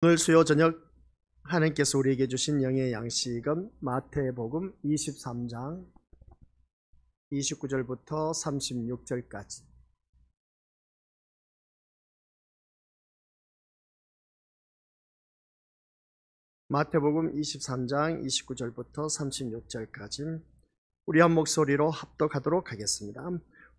오늘 수요 저녁 하나님께서 우리에게 주신 영의 양식은 마태복음 23장 29절부터 36절까지. 마태복음 23장 29절부터 36절까지 우리 한 목소리로 합독하도록 하겠습니다.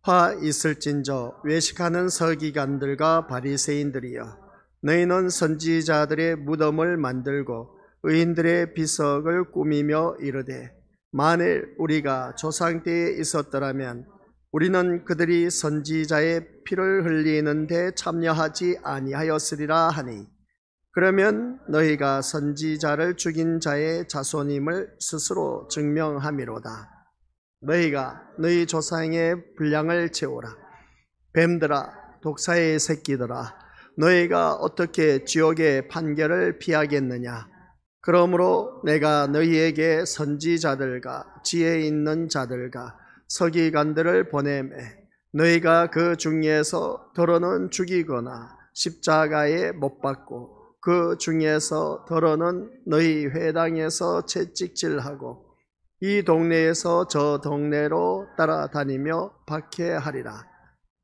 화 있을진저 외식하는 서기관들과 바리새인들이여, 너희는 선지자들의 무덤을 만들고 의인들의 비석을 꾸미며 이르되, 만일 우리가 조상 때에 있었더라면 우리는 그들이 선지자의 피를 흘리는 데 참여하지 아니하였으리라 하니, 그러면 너희가 선지자를 죽인 자의 자손임을 스스로 증명함이로다. 너희가 너희 조상의 분량을 채우라. 뱀들아, 독사의 새끼들아, 너희가 어떻게 지옥의 판결을 피하겠느냐? 그러므로 내가 너희에게 선지자들과 지혜 있는 자들과 서기관들을 보내매 너희가 그 중에서 더러는 죽이거나 십자가에 못 박고 그 중에서 더러는 너희 회당에서 채찍질하고 이 동네에서 저 동네로 따라다니며 박해하리라.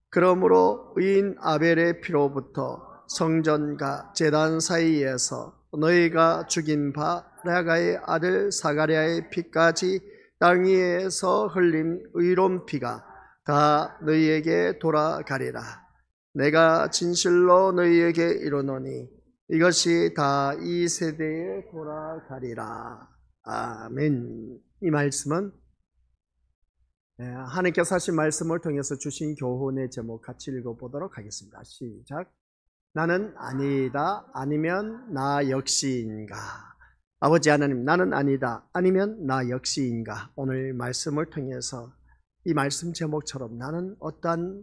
그러므로 의인 아벨의 피로부터 성전과 제단 사이에서 너희가 죽인 바 라가의 아들 사가랴의 피까지 땅 위에서 흘린 의로운 피가 다 너희에게 돌아가리라. 내가 진실로 너희에게 이르노니 이것이 다 이 세대에 돌아가리라. 아멘. 이 말씀은 하나님께서 하신 말씀을 통해서 주신 교훈의 제목 같이 읽어보도록 하겠습니다. 시작. 나는 아니다, 아니면 나 역시인가? 아버지 하나님, 나는 아니다, 아니면 나 역시인가? 오늘 말씀을 통해서 이 말씀 제목처럼 나는 어떠한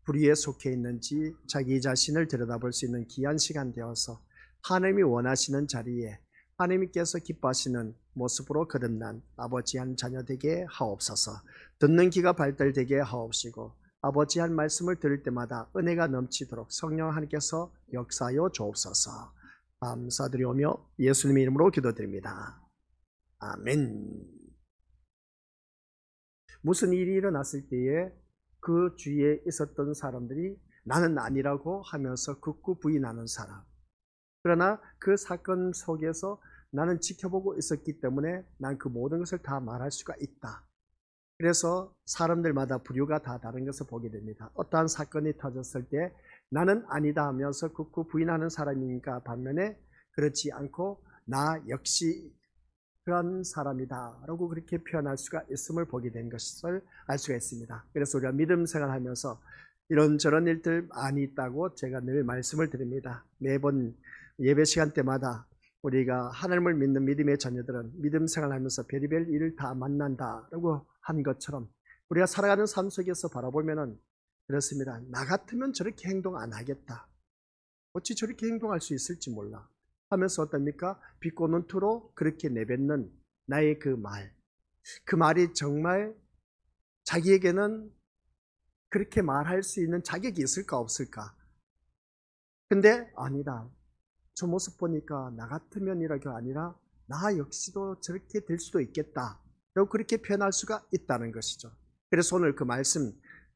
불의에 속해 있는지 자기 자신을 들여다볼 수 있는 귀한 시간 되어서 하나님이 원하시는 자리에 하나님께서 기뻐하시는 모습으로 거듭난 아버지 한 자녀 되게 하옵소서. 듣는 귀가 발달되게 하옵시고 아버지 한 말씀을 들을 때마다 은혜가 넘치도록 성령 하나님께서 역사하여 주옵소서. 감사드리오며 예수님의 이름으로 기도드립니다. 아멘. 무슨 일이 일어났을 때에 그 주위에 있었던 사람들이 나는 아니라고 하면서 극구 부인하는 사람, 그러나 그 사건 속에서 나는 지켜보고 있었기 때문에 난 그 모든 것을 다 말할 수가 있다. 그래서 사람들마다 부류가 다 다른 것을 보게 됩니다. 어떠한 사건이 터졌을 때 나는 아니다 하면서 극구 부인하는 사람이니까 반면에 그렇지 않고 나 역시 그런 사람이다 라고 그렇게 표현할 수가 있음을 보게 된 것을 알 수가 있습니다. 그래서 우리가 믿음 생활하면서 이런저런 일들 많이 있다고 제가 늘 말씀을 드립니다. 매번 예배 시간 때마다 우리가 하나님을 믿는 믿음의 자녀들은 믿음 생활하면서 별의별 일을 다 만난다라고 한 것처럼 우리가 살아가는 삶 속에서 바라보면은 그렇습니다. 나 같으면 저렇게 행동 안 하겠다. 어찌 저렇게 행동할 수 있을지 몰라 하면서 어떻습니까? 비꼬는 투로 그렇게 내뱉는 나의 그 말이 정말 자기에게는 그렇게 말할 수 있는 자격이 있을까 없을까? 근데 아니다. 저 모습 보니까 나 같으면이라가 아니라 나 역시도 저렇게 될 수도 있겠다 라고 그렇게 표현할 수가 있다는 것이죠. 그래서 오늘 그 말씀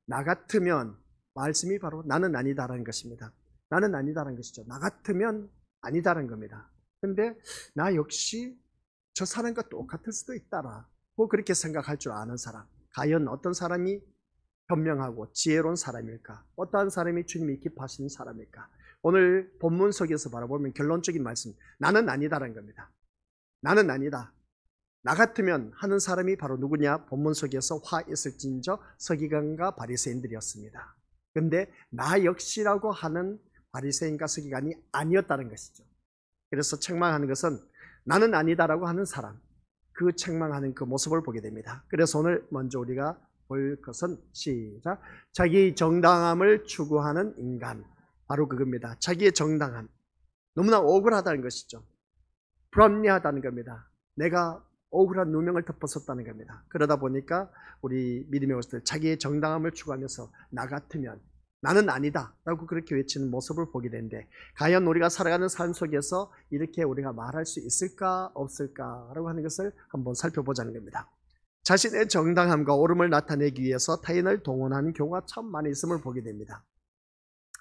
나 같으면 말씀이 바로 나는 아니다라는 것입니다. 나는 아니다라는 것이죠. 나 같으면 아니다라는 겁니다. 근데 나 역시 저 사람과 똑같을 수도 있다라고 그렇게 생각할 줄 아는 사람, 과연 어떤 사람이 현명하고 지혜로운 사람일까? 어떠한 사람이 주님이 기뻐하시는 사람일까? 오늘 본문 속에서 바라보면 결론적인 말씀, 나는 아니다라는 겁니다. 나는 아니다. 나 같으면 하는 사람이 바로 누구냐? 본문 속에서 화 있을진저 서기관과 바리새인들이었습니다. 그런데 나 역시라고 하는 바리새인과 서기관이 아니었다는 것이죠. 그래서 책망하는 것은 나는 아니다라고 하는 사람, 그 책망하는 그 모습을 보게 됩니다. 그래서 오늘 먼저 우리가 볼 것은 시작. 자기 정당함을 추구하는 인간, 바로 그겁니다. 자기의 정당함, 너무나 억울하다는 것이죠. 불합리하다는 겁니다. 내가 억울한 누명을 덮었었다는 겁니다. 그러다 보니까 우리 믿음의 모습들 자기의 정당함을 추구하면서 나 같으면 나는 아니다 라고 그렇게 외치는 모습을 보게 되는데, 과연 우리가 살아가는 삶 속에서 이렇게 우리가 말할 수 있을까 없을까 라고 하는 것을 한번 살펴보자는 겁니다. 자신의 정당함과 옳음을 나타내기 위해서 타인을 동원하는 경우가 참 많이 있음을 보게 됩니다.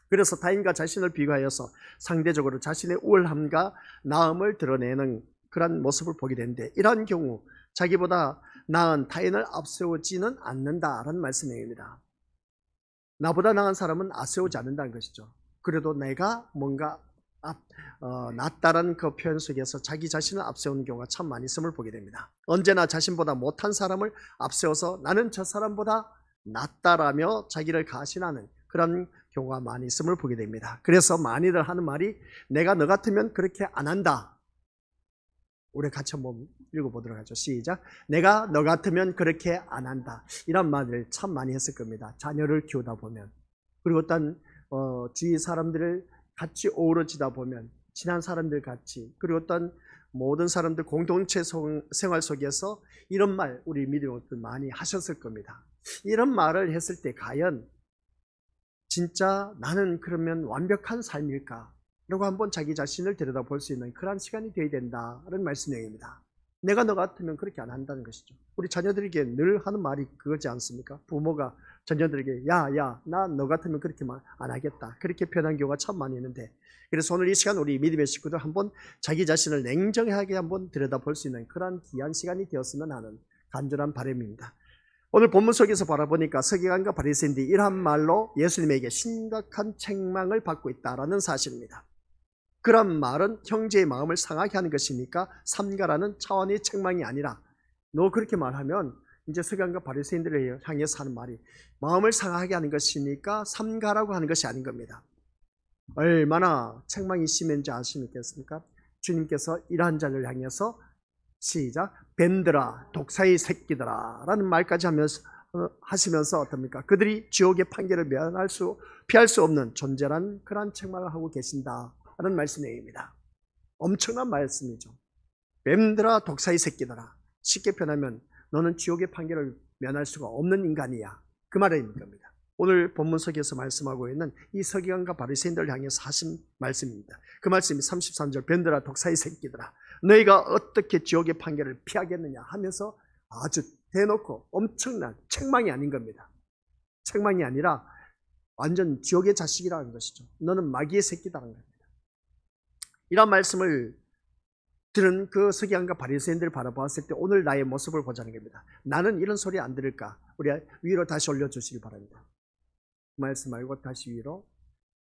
그래서 타인과 자신을 비교하여서 상대적으로 자신의 우월함과 나음을 드러내는 그런 모습을 보게 되는데, 이러한 경우 자기보다 나은 타인을 앞세우지는 않는다라는 말씀입니다. 나보다 나은 사람은 앞세우지 않는다는 것이죠. 그래도 내가 뭔가 낫다라는 그 표현 속에서 자기 자신을 앞세우는 경우가 참 많이 있음을 보게 됩니다. 언제나 자신보다 못한 사람을 앞세워서 나는 저 사람보다 낫다라며 자기를 가신하는 그런 경우가 많이 있음을 보게 됩니다. 그래서 많이들 하는 말이, 내가 너 같으면 그렇게 안 한다. 우리 같이 한번 읽어보도록 하죠. 시작. 내가 너 같으면 그렇게 안 한다. 이런 말을 참 많이 했을 겁니다. 자녀를 키우다 보면, 그리고 어떤 주위 사람들을 같이 어우러지다 보면, 친한 사람들 같이, 그리고 어떤 모든 사람들 공동체 생활 속에서 이런 말 우리 믿음들 많이 하셨을 겁니다. 이런 말을 했을 때 과연 진짜 나는 그러면 완벽한 삶일까? 라고 한번 자기 자신을 들여다볼 수 있는 그런 시간이 되어야 된다는 말씀입니다. 내가 너 같으면 그렇게 안 한다는 것이죠. 우리 자녀들에게 늘 하는 말이 그거지 않습니까? 부모가 자녀들에게 야, 나 너 같으면 그렇게 말 안 하겠다, 그렇게 표현한 경우가 참 많이 있는데, 그래서 오늘 이 시간 우리 믿음의 식구들 한번 자기 자신을 냉정하게 한번 들여다볼 수 있는 그런 귀한 시간이 되었으면 하는 간절한 바람입니다. 오늘 본문 속에서 바라보니까 서기관과 바리새인들이 이러한 말로 예수님에게 심각한 책망을 받고 있다는 사실입니다. 그런 말은 형제의 마음을 상하게 하는 것이니까 삼가라는 차원의 책망이 아니라, 너 그렇게 말하면 이제 서기관과 바리새인들을 향해서 하는 말이 마음을 상하게 하는 것이니까 삼가라고 하는 것이 아닌 겁니다. 얼마나 책망이 심한지 아시겠습니까? 주님께서 이러한 자를 향해서 시작, 뱀들아 독사의 새끼들아 라는 말까지 하시면서 어떻습니까? 그들이 지옥의 판결을 피할 수 없는 존재란 그런 책망을 하고 계신다 라는 말씀입니다. 엄청난 말씀이죠. 뱀들아 독사의 새끼들아, 쉽게 표현하면 너는 지옥의 판결을 면할 수가 없는 인간이야, 그 말인 겁니다. 오늘 본문 속에서 말씀하고 있는 이 서기관과 바리새인들을 향해서 하신 말씀입니다. 그 말씀이 33절, 뱀들아 독사의 새끼들아 너희가 어떻게 지옥의 판결을 피하겠느냐 하면서 아주 대놓고 엄청난 책망이 아닌 겁니다. 책망이 아니라 완전 지옥의 자식이라는 것이죠. 너는 마귀의 새끼다는 겁니다. 이런 말씀을 들은 그 서기관과 바리새인들을 바라보았을 때 오늘 나의 모습을 보자는 겁니다. 나는 이런 소리 안 들을까? 우리 위로 다시 올려주시기 바랍니다. 그 말씀 말고 다시 위로.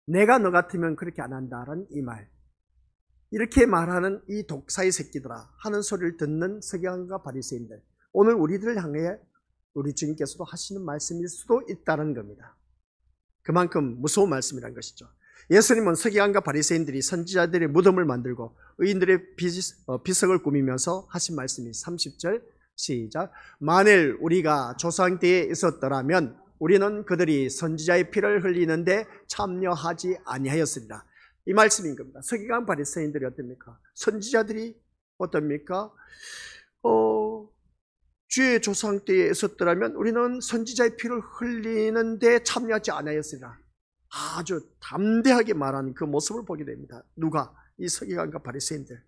내가 너 같으면 그렇게 안 한다라는 이 말, 이렇게 말하는 이 독사의 새끼들아 하는 소리를 듣는 서기관과 바리새인들, 오늘 우리들을 향해 우리 주님께서도 하시는 말씀일 수도 있다는 겁니다. 그만큼 무서운 말씀이란 것이죠. 예수님은 서기관과 바리새인들이 선지자들의 무덤을 만들고 의인들의 비석을 꾸미면서 하신 말씀이 30절 시작, 만일 우리가 조상 때에 있었더라면 우리는 그들이 선지자의 피를 흘리는데 참여하지 아니하였으리라. 이 말씀인 겁니다. 서기관 바리새인들이 어떻습니까? 선지자들이 어떻습니까? 주의 조상 때에 있었더라면 우리는 선지자의 피를 흘리는데 참여하지 않았으리라. 아주 담대하게 말하는 그 모습을 보게 됩니다. 누가? 이 서기관과 바리새인들.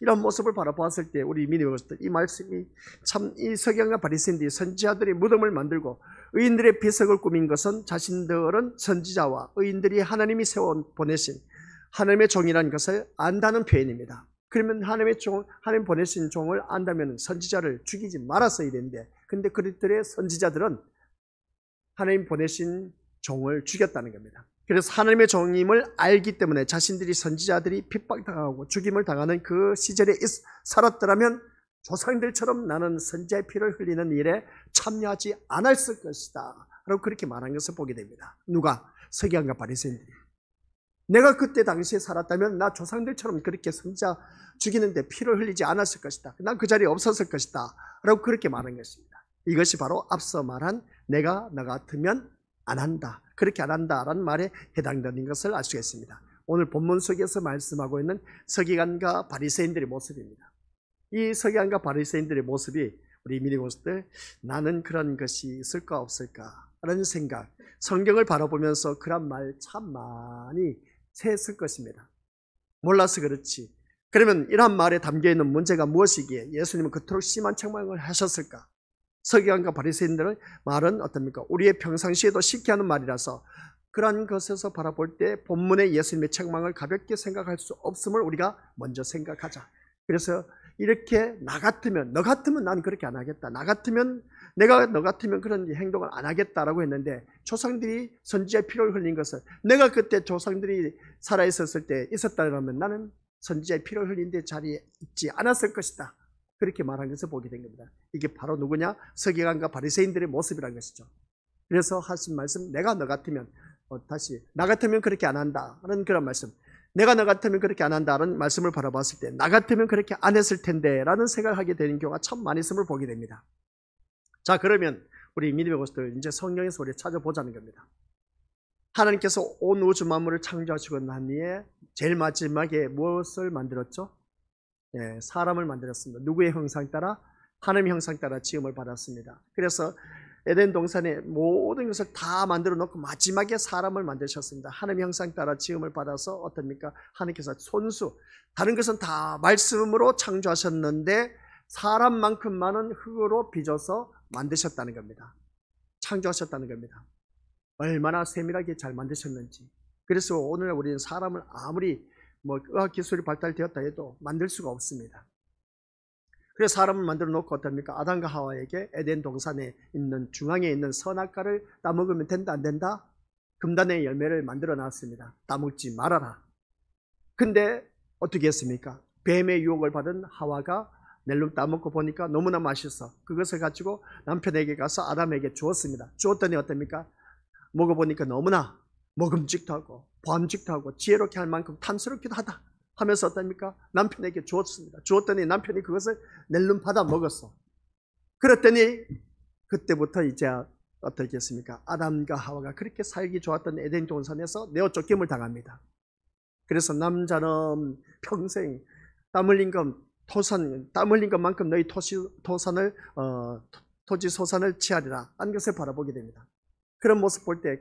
이런 모습을 바라보았을 때 우리 믿음의 것들, 이 말씀이 참, 이 서기관과 바리새인들이 선지자들의 무덤을 만들고 의인들의 비석을 꾸민 것은 자신들은 선지자와 의인들이 하나님이 보내신 하나님의 종이라는 것을 안다는 표현입니다. 그러면 하나님 보내신 종을 안다면 선지자를 죽이지 말았어야 되는데, 근데 그들의 선지자들은 하나님 보내신 종을 죽였다는 겁니다. 그래서 하나님의 종임을 알기 때문에 자신들이 선지자들이 핍박당하고 죽임을 당하는 그 시절에 살았더라면 조상들처럼 나는 선지자의 피를 흘리는 일에 참여하지 않았을 것이다 라고 그렇게 말한 것을 보게 됩니다. 누가? 서기관과 바리새인들이. 내가 그때 당시에 살았다면 나 조상들처럼 그렇게 선지자 죽이는데 피를 흘리지 않았을 것이다, 난 그 자리에 없었을 것이다 라고 그렇게 말한 것입니다. 이것이 바로 앞서 말한 내가 너 같으면 안 한다, 그렇게 안 한다라는 말에 해당되는 것을 알 수가 있습니다. 오늘 본문 속에서 말씀하고 있는 서기관과 바리새인들의 모습입니다. 이 서기관과 바리새인들의 모습이 우리 믿음의 모습들, 나는 그런 것이 있을까 없을까? 라는 생각, 성경을 바라보면서 그런 말 참 많이 했을 것입니다. 몰라서 그렇지. 그러면 이러한 말에 담겨있는 문제가 무엇이기에 예수님은 그토록 심한 책망을 하셨을까? 서기관과 바리새인들의 말은 어떻습니까? 우리의 평상시에도 쉽게 하는 말이라서 그러한 것에서 바라볼 때 본문의 예수님의 책망을 가볍게 생각할 수 없음을 우리가 먼저 생각하자. 그래서 이렇게 나 같으면, 너 같으면 난 그렇게 안 하겠다. 나 같으면, 내가 너 같으면 그런 행동을 안 하겠다라고 했는데 조상들이 선지자의 피를 흘린 것을 내가 그때 조상들이 살아있었을 때 있었다면 나는 선지자의 피를 흘린 데 자리에 있지 않았을 것이다. 그렇게 말한 것을 보게 된 겁니다. 이게 바로 누구냐? 서기관과 바리새인들의 모습이라는 것이죠. 그래서 하신 말씀, 내가 너 같으면, 다시 나 같으면 그렇게 안 한다는 그런 말씀, 내가 너 같으면 그렇게 안 한다는 말씀을 바라봤을 때 나 같으면 그렇게 안 했을 텐데 라는 생각을 하게 되는 경우가 참 많이 있음을 보게 됩니다. 자, 그러면 우리 믿음의 것들 이제 성경에서 우리 찾아보자는 겁니다. 하나님께서 온 우주 만물을 창조하시고 난 뒤에 제일 마지막에 무엇을 만들었죠? 네, 사람을 만들었습니다. 누구의 형상 따라? 하나님의 형상 따라 지음을 받았습니다. 그래서 에덴 동산에 모든 것을 다 만들어 놓고 마지막에 사람을 만드셨습니다. 하나님의 형상 따라 지음을 받아서 어떻습니까? 하나님께서 손수, 다른 것은 다 말씀으로 창조하셨는데 사람만큼만은 흙으로 빚어서 만드셨다는 겁니다. 창조하셨다는 겁니다. 얼마나 세밀하게 잘 만드셨는지. 그래서 오늘 우리는 사람을 아무리 의학 기술이 발달되었다 해도 만들 수가 없습니다. 그래서 사람을 만들어 놓고 어떻습니까? 아담과 하와에게 에덴 동산에 있는 중앙에 있는 선악과를 따먹으면 된다 안 된다? 금단의 열매를 만들어 놨습니다. 따먹지 말아라. 근데 어떻게 했습니까? 뱀의 유혹을 받은 하와가 낼름 따먹고 보니까 너무나 맛있어. 그것을 가지고 남편에게 가서 아담에게 주었습니다. 주었더니 어떻습니까? 먹어보니까 너무나 먹음직도 하고 보암직도 하고 지혜롭게 할 만큼 탐스럽기도 하다 하면서 어떻습니까? 남편에게 주었습니다. 주었더니 남편이 그것을 낼름 받아 먹었어. 그랬더니 그때부터 이제 어떻게 했습니까? 아담과 하와가 그렇게 살기 좋았던 에덴 동산에서 내어 쫓김을 당합니다. 그래서 남자는 평생 땀 흘린 것만큼 너희 토지 소산을 취하리라 하는 것을 바라보게 됩니다. 그런 모습 볼 때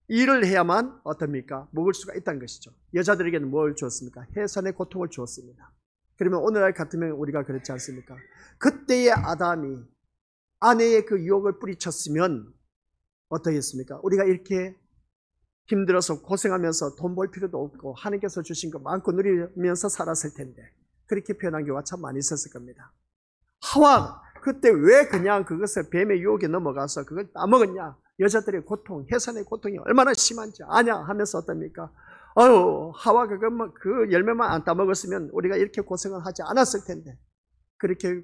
일을 해야만 어떻습니까? 먹을 수가 있다는 것이죠. 여자들에게는 뭘 주었습니까? 해산의 고통을 주었습니다. 그러면 오늘날 같으면 우리가 그렇지 않습니까? 그때의 아담이 아내의 그 유혹을 뿌리쳤으면 어떻게 했습니까? 우리가 이렇게 힘들어서 고생하면서 돈 벌 필요도 없고 하나님께서 주신 거 많고 누리면서 살았을 텐데 그렇게 표현한 경우가 참 많이 있었을 겁니다. 하와 그때 왜 그냥 그것을 뱀의 유혹에 넘어가서 그걸 따먹었냐? 여자들의 고통, 해산의 고통이 얼마나 심한지 아냐 하면서 어떻습니까? 하와가 그 열매만 안 따먹었으면 우리가 이렇게 고생을 하지 않았을 텐데 그렇게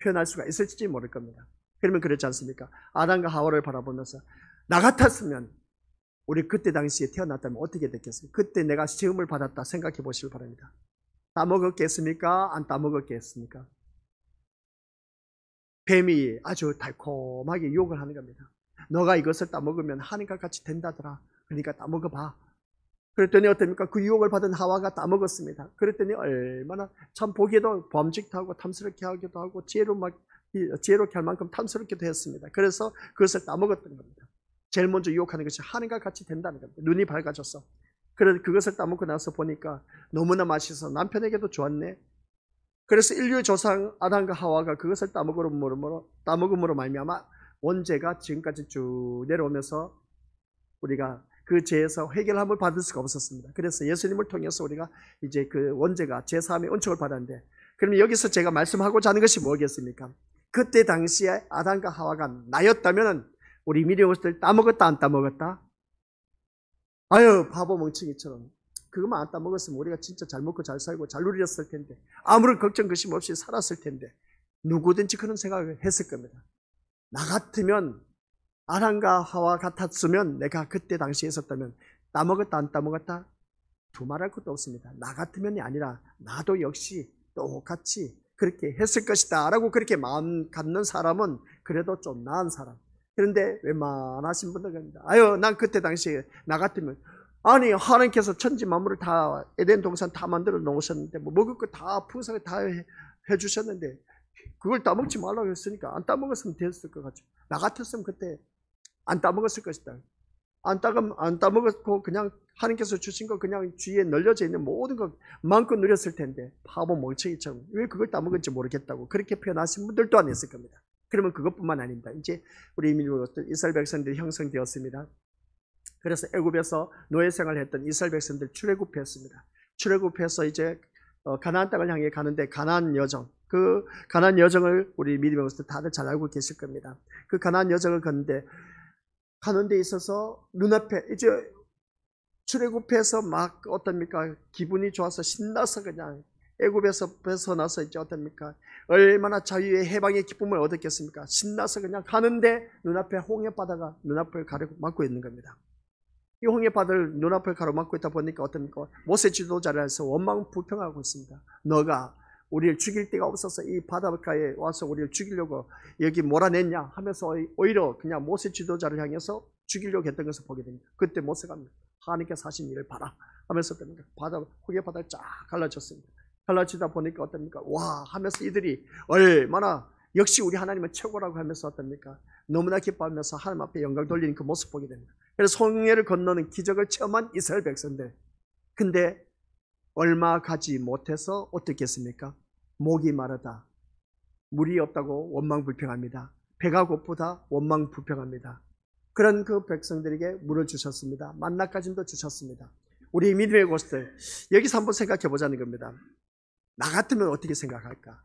표현할 수가 있을지 모를 겁니다. 그러면 그렇지 않습니까? 아담과 하와를 바라보면서 나 같았으면 우리 그때 당시에 태어났다면 어떻게 됐겠습니까? 그때 내가 시험을 받았다 생각해 보시길 바랍니다. 따먹었겠습니까? 안 따먹었겠습니까? 뱀이 아주 달콤하게 유혹을 하는 겁니다. 너가 이것을 따먹으면 하나님과 같이 된다더라. 그러니까 따먹어봐. 그랬더니 어떻습니까? 그 유혹을 받은 하와가 따먹었습니다. 그랬더니 얼마나 참 보기에도 범직도 하고 탐스럽게 하기도 하고 지혜롭게 할 만큼 탐스럽기도 했습니다. 그래서 그것을 따먹었던 겁니다. 제일 먼저 유혹하는 것이 하나님과 같이 된다는 겁니다. 눈이 밝아졌어. 그래서 그것을 따먹고 나서 보니까 너무나 맛있어. 남편에게도 좋았네. 그래서 인류의 조상 아담과 하와가 그것을 따먹음으로 말미암아 원죄가 지금까지 쭉 내려오면서 우리가 그 죄에서 해결함을 받을 수가 없었습니다. 그래서 예수님을 통해서 우리가 이제 그 원죄가 제사함의 은총을 받았는데, 그러면 여기서 제가 말씀하고자 하는 것이 뭐겠습니까? 그때 당시에 아담과 하와가 나였다면 우리 미래의 것들 따먹었다 안 따먹었다? 아유 바보 멍청이처럼 그것만 안 따먹었으면 우리가 진짜 잘 먹고 잘 살고 잘 누렸을 텐데, 아무런 걱정 근심 없이 살았을 텐데, 누구든지 그런 생각을 했을 겁니다. 나 같으면 아담과 하와 같았으면 내가 그때 당시에 있었다면 따먹었다 안 따먹었다? 두말할 것도 없습니다. 나 같으면이 아니라 나도 역시 똑같이 그렇게 했을 것이다 라고 그렇게 마음 갖는 사람은 그래도 좀 나은 사람. 그런데 웬만하신 분들은 아유 난 그때 당시에 나 같으면, 아니 하나님께서 천지 만물을 다 에덴 동산 다 만들어 놓으셨는데 뭐 먹을 거 다 풍성하게 다 해주셨는데 그걸 따먹지 말라고 했으니까 안 따먹었으면 됐을 것 같죠. 나 같았으면 그때 안 따먹었을 것이다. 안 따먹었고 그냥 하나님께서 주신 거 그냥 주위에 널려져 있는 모든 것 마음껏 누렸을 텐데 바보 멍청이처럼 왜 그걸 따먹은지 모르겠다고 그렇게 표현하신 분들 또한 있을 겁니다. 그러면 그것뿐만 아닙니다. 이제 우리 이스라엘 백성들이 형성되었습니다. 그래서 애굽에서 노예 생활을 했던 이스라엘 백성들 출애굽했습니다. 출애굽해서 이제 가나안 땅을 향해 가는데 가나안 여정, 그 가나안 여정을 우리 믿음의 것들 다들 잘 알고 계실 겁니다. 그 가나안 여정을 걷는데 가는 데 있어서 눈앞에 이제 출애굽해서 막 어떻습니까? 기분이 좋아서 신나서 그냥 애굽에서 벗어나서 이제 어떻습니까? 얼마나 자유의 해방의 기쁨을 얻었겠습니까? 신나서 그냥 가는데 눈앞에 홍해바다가 눈앞을 가로막고 있는 겁니다. 이 홍해바다를 눈앞을 가로막고 있다 보니까 어떻습니까? 모세 지도자를 해서 원망불평하고 있습니다. 너가 우리를 죽일 데가 없어서 이 바닷가에 와서 우리를 죽이려고 여기 몰아냈냐 하면서 오히려 그냥 모세 지도자를 향해서 죽이려고 했던 것을 보게 됩니다. 그때 모세가 하나님께서 하신 일을 봐라 하면서 홍해바다를 쫙 갈라졌습니다. 갈라지다 보니까 어떻습니까? 와 하면서 이들이 얼마나 역시 우리 하나님은 최고라고 하면서 어떻습니까? 너무나 기뻐하면서 하나님 앞에 영광 돌리는 그 모습 보게 됩니다. 그래서 홍해를 건너는 기적을 체험한 이스라엘 백성들. 근데 얼마 가지 못해서 어떻게 했습니까? 목이 마르다, 물이 없다고 원망불평합니다. 배가 고프다 원망불평합니다. 그런 그 백성들에게 물을 주셨습니다. 만나까지도 주셨습니다. 우리 믿음의 곳들 여기서 한번 생각해 보자는 겁니다. 나 같으면 어떻게 생각할까?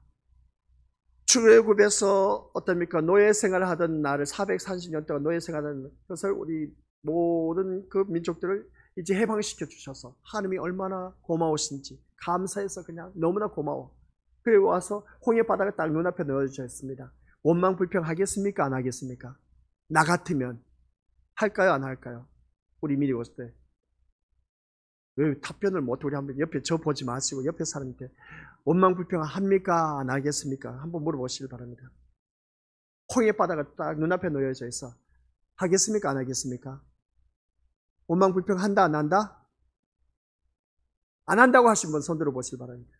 출애굽에서 어떻습니까? 노예 생활을 하던 나를 430년 동안 노예 생활하는 것을 우리 모든 그 민족들을 이제 해방시켜 주셔서 하나님이 얼마나 고마우신지 감사해서 그냥 너무나 고마워. 그리고 와서 홍해바다가 딱 눈앞에 넣어져 있습니다. 원망불평하겠습니까? 안 하겠습니까? 나 같으면 할까요? 안 할까요? 우리 미리 왔을 때 왜 답변을 못해? 우리 한번 옆에 저 보지 마시고 옆에 사람한테 원망불평 합니까? 안 하겠습니까? 한번 물어보시길 바랍니다. 홍해바다가 딱 눈앞에 놓여져 있어. 하겠습니까? 안 하겠습니까? 원망불평 한다? 안 한다? 안 한다고 하신 분 손 들어보시길 바랍니다.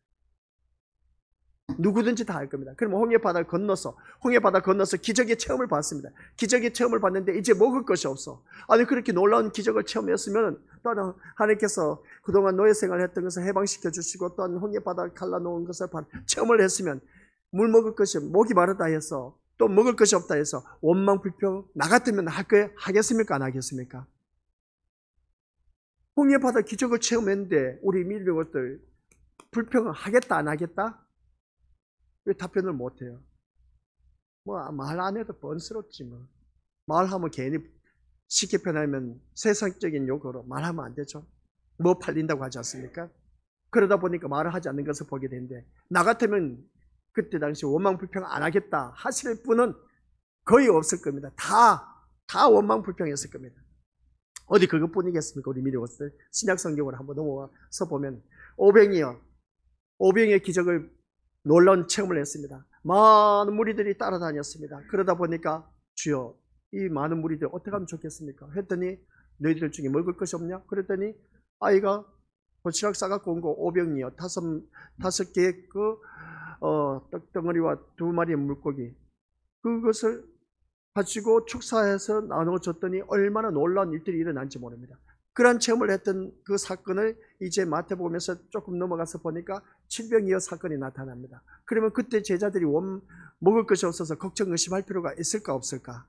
누구든지 다 할 겁니다. 그러면 홍해바다를 건너서 기적의 체험을 받습니다. 기적의 체험을 받는데 이제 먹을 것이 없어. 아니 그렇게 놀라운 기적을 체험했으면 또한 하나님께서 그동안 노예 생활했던 것을 해방시켜 주시고 또한 홍해바다를 갈라놓은 것을 체험을 했으면 물 먹을 것이 목이 마르다 해서 또 먹을 것이 없다 해서 원망불평 나 같으면 할 거예요? 하겠습니까? 안 하겠습니까? 홍해바다 기적을 체험했는데 우리 믿음의 것들 불평을 하겠다 안 하겠다? 왜 답변을 못해요? 말 안 해도 뻔스럽지 뭐. 말하면 괜히 쉽게 표현하면 세상적인 욕으로 말하면 안 되죠. 뭐 팔린다고 하지 않습니까? 그러다 보니까 말을 하지 않는 것을 보게 되는데 나 같으면 그때 당시 원망불평 안 하겠다 하실 분은 거의 없을 겁니다. 다 원망불평했을 겁니다. 어디 그것뿐이겠습니까? 우리 미리 왔을 때 신약 성경으로 한번 넘어와서 보면 오병이의 기적을 놀라운 체험을 했습니다. 많은 무리들이 따라다녔습니다. 그러다 보니까 주여 이 많은 무리들 어떻게 하면 좋겠습니까? 했더니 너희들 중에 먹을 것이 없냐? 그랬더니 아이가 도시락 싸갖고 온 거 오병이요. 다섯 개의 떡덩어리와 2마리의 물고기 그것을 가지고 축사해서 나눠줬더니 얼마나 놀라운 일들이 일어난지 모릅니다. 그러한 체험을 했던 그 사건을 이제 마태복음에서 조금 넘어가서 보니까 칠병이어 사건이 나타납니다. 그러면 그때 제자들이 먹을 것이 없어서 걱정 의심할 필요가 있을까 없을까?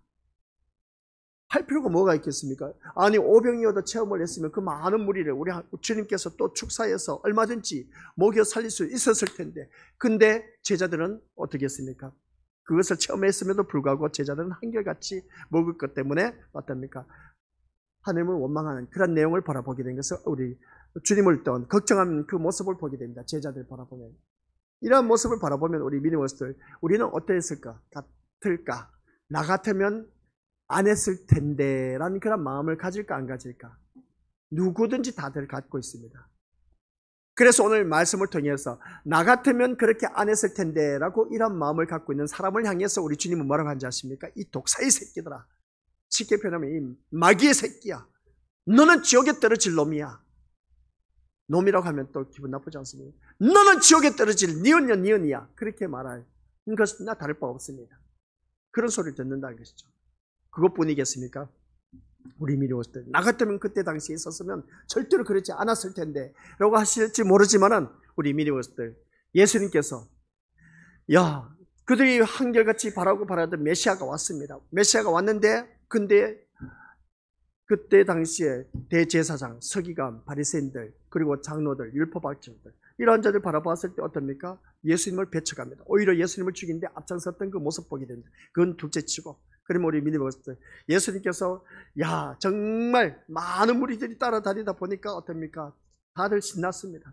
할 필요가 뭐가 있겠습니까? 아니 오병이어도 체험을 했으면 그 많은 무리를 우리 주님께서 또 축사해서 얼마든지 먹여 살릴 수 있었을 텐데 근데 제자들은 어떻게 했습니까? 그것을 체험했음에도 불구하고 제자들은 한결같이 먹을 것 때문에 어떻습니까? 하나님을 원망하는 그런 내용을 바라보게 된 것을 우리 주님을 또 걱정하는 그 모습을 보게 됩니다. 제자들 바라보면 이러한 모습을 바라보면 우리 믿음으로서 우리는 어땠을까? 같을까? 나 같으면 안 했을 텐데 라는 그런 마음을 가질까 안 가질까? 누구든지 다들 갖고 있습니다. 그래서 오늘 말씀을 통해서 나 같으면 그렇게 안 했을 텐데 라고 이런 마음을 갖고 있는 사람을 향해서 우리 주님은 뭐라고 하는지 아십니까? 이 독사의 새끼들아, 쉽게 표현하면 이 마귀의 새끼야, 너는 지옥에 떨어질 놈이야. 놈이라고 하면 또 기분 나쁘지 않습니까? 너는 지옥에 떨어질 니은이야. 그렇게 말할 것이나 다를 바 없습니다. 그런 소리를 듣는다는 것이죠. 그것뿐이겠습니까? 우리 미리 오실 때 나 같으면 그때 당시에 있었으면 절대로 그러지 않았을 텐데 라고 하실지 모르지만은 우리 미리 오실 때 예수님께서 그들이 한결같이 바라고 바라던 메시아가 왔습니다. 메시아가 왔는데 근데 그때 당시에 대제사장, 서기관, 바리새인들 그리고 장로들, 율법학자들 이러한 자들 바라봤을 때 어떻습니까? 예수님을 배척합니다. 오히려 예수님을 죽이는데 앞장섰던 그 모습 보게 됩니다. 그건 둘째치고 그러면 우리 믿음을 봤을 때 예수님께서 정말 많은 무리들이 따라다니다 보니까 어떻습니까? 다들 신났습니다.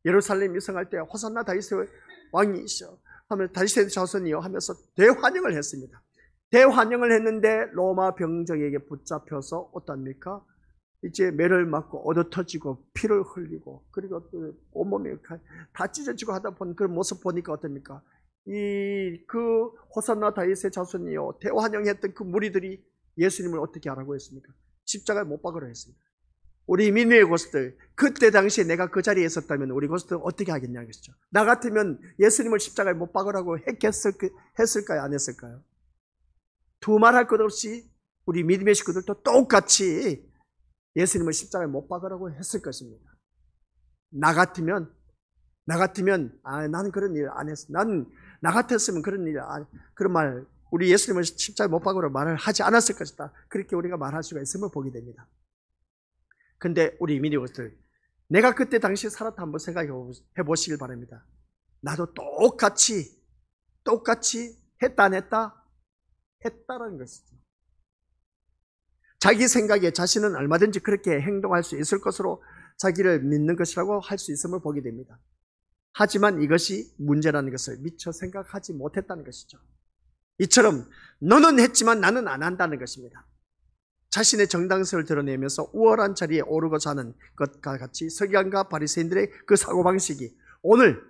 예루살렘 입성할 때 호산나 다윗의 왕이시여 하면 다윗의 자손이여 하면서 대환영을 했습니다. 대환영을 했는데 로마 병정에게 붙잡혀서 어떻습니까? 이제 매를 맞고 얻어터지고 피를 흘리고 그리고 또 온몸이 다 찢어지고 하다 보니 그 모습 보니까 어떻습니까? 그 호산나 다윗의 자손이요 대환영했던 그 무리들이 예수님을 어떻게 하라고 했습니까? 십자가에 못 박으라 했습니다. 우리 민우의 고수들 그때 당시에 내가 그 자리에 있었다면 우리 고수들 어떻게 하겠냐는 것이죠. 나 같으면 예수님을 십자가에 못 박으라고 했을까요? 안 했을까요? 두말할 것 없이 우리 믿음의 식구들도 똑같이 예수님을 십자가에 못 박으라고 했을 것입니다. 나 같으면 나는 그런 일 안 했어. 나 같았으면 그런 말 우리 예수님을 십자가에 못 박으라고 말을 하지 않았을 것이다. 그렇게 우리가 말할 수가 있음을 보게 됩니다. 근데 우리 미니버스들 내가 그때 당시 살았다 한번 생각해 보시길 바랍니다. 나도 똑같이 했다 안 했다? 했다라는 것이죠. 자기 생각에 자신은 얼마든지 그렇게 행동할 수 있을 것으로 자기를 믿는 것이라고 할 수 있음을 보게 됩니다. 하지만 이것이 문제라는 것을 미처 생각하지 못했다는 것이죠. 이처럼 너는 했지만 나는 안 한다는 것입니다. 자신의 정당성을 드러내면서 우월한 자리에 오르고 사는 것과 같이 서기관과 바리새인들의 그 사고방식이 오늘